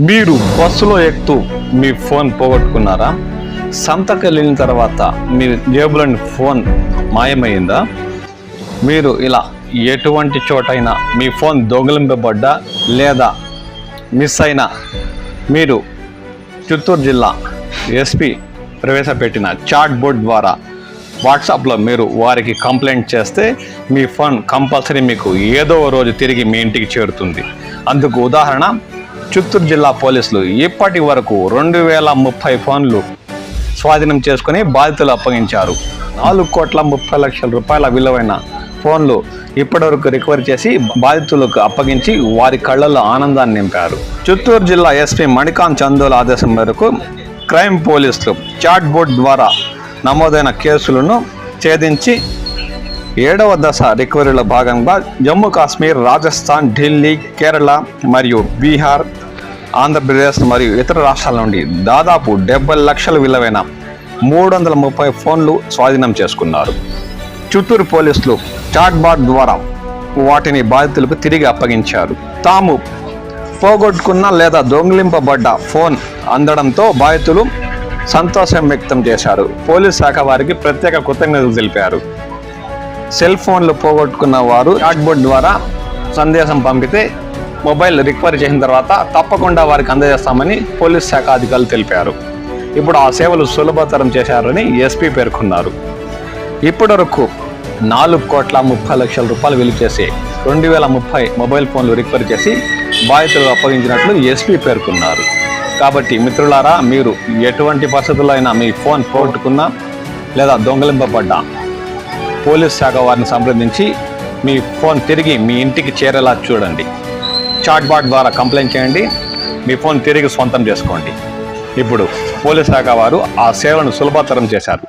మీరు బస్సులో ఎక్కుతూ మీ ఫోన్ పోగొట్టుకున్నారా? సంతకు వెళ్ళిన తర్వాత మీ జేబులోని ఫోన్ మాయమైందా? మీరు ఇలా ఎటువంటి చోటైనా మీ ఫోన్ దొంగిలింపబడ్డా లేదా మిస్ అయినా మీరు చిత్తూరు జిల్లా ఎస్పీ ప్రవేశపెట్టిన చాట్ బోర్డ్ ద్వారా వాట్సాప్లో మీరు వారికి కంప్లైంట్ చేస్తే మీ ఫోన్ కంపల్సరీ మీకు ఏదో రోజు తిరిగి మీ ఇంటికి చేరుతుంది. అందుకు ఉదాహరణ చిత్తూరు జిల్లా పోలీసులు ఇప్పటి వరకు 2030 ఫోన్లు స్వాధీనం చేసుకుని బాధితులు అప్పగించారు. 4,30,00,000 రూపాయల విలువైన ఫోన్లు ఇప్పటివరకు రికవరీ చేసి బాధితులకు అప్పగించి వారి కళ్ళల్లో ఆనందాన్ని నింపారు. చిత్తూరు జిల్లా ఎస్పీ మణికాంత్ చందోల ఆదేశం మేరకు క్రైమ్ పోలీసులు చాట్ బోర్డ్ ద్వారా నమోదైన కేసులను ఛేదించి 7వ దశ రికవరీలో భాగంగా జమ్మూ కాశ్మీర్, రాజస్థాన్, ఢిల్లీ, కేరళ మరియు బీహార్, ఆంధ్రప్రదేశ్ మరియు ఇతర రాష్ట్రాల నుండి దాదాపు 70 లక్షల విలువైన 330 ఫోన్లు స్వాధీనం చేసుకున్నారు. చిత్తూరు పోలీసులు చాట్ బోర్డ్ ద్వారా వాటిని బాధితులకు తిరిగి అప్పగించారు. తాము పోగొట్టుకున్న లేదా దొంగిలింపబడ్డ ఫోన్ అందడంతో బాధితులు సంతోషం వ్యక్తం చేశారు. పోలీస్ శాఖ వారికి ప్రత్యేక కృతజ్ఞతలు తెలిపారు. సెల్ ఫోన్లు పోగొట్టుకున్న వారు చాట్ బోర్డ్ ద్వారా సందేశం పంపితే మొబైల్ రికవరీ చేసిన తర్వాత తప్పకుండా వారికి అందజేస్తామని పోలీస్ శాఖ అధికారులు తెలిపారు. ఇప్పుడు ఆ సేవలు సులభతరం చేశారని ఎస్పీ పేర్కొన్నారు. ఇప్పటివరకు 4,30,00,000 రూపాయలు విలువ చేసి 2030 మొబైల్ ఫోన్లు రికవరీ చేసి బాధితులకు అప్పగించినట్లు ఎస్పీ పేర్కొన్నారు. కాబట్టి మిత్రులారా, మీరు ఎటువంటి పరిస్థితుల్లో అయినా మీ ఫోన్ పోగొట్టుకున్నా లేదా దొంగిలింపబడ్డా పోలీస్ శాఖ వారిని సంప్రదించి మీ ఫోన్ తిరిగి మీ ఇంటికి చేరేలా చూడండి. చాట్ బోర్డ్ ద్వారా కంప్లైంట్ చేయండి, మీ ఫోన్ తిరిగి సొంతం చేసుకోండి. ఇప్పుడు పోలీస్ శాఖ వారు ఆ సేవను సులభతరం చేశారు.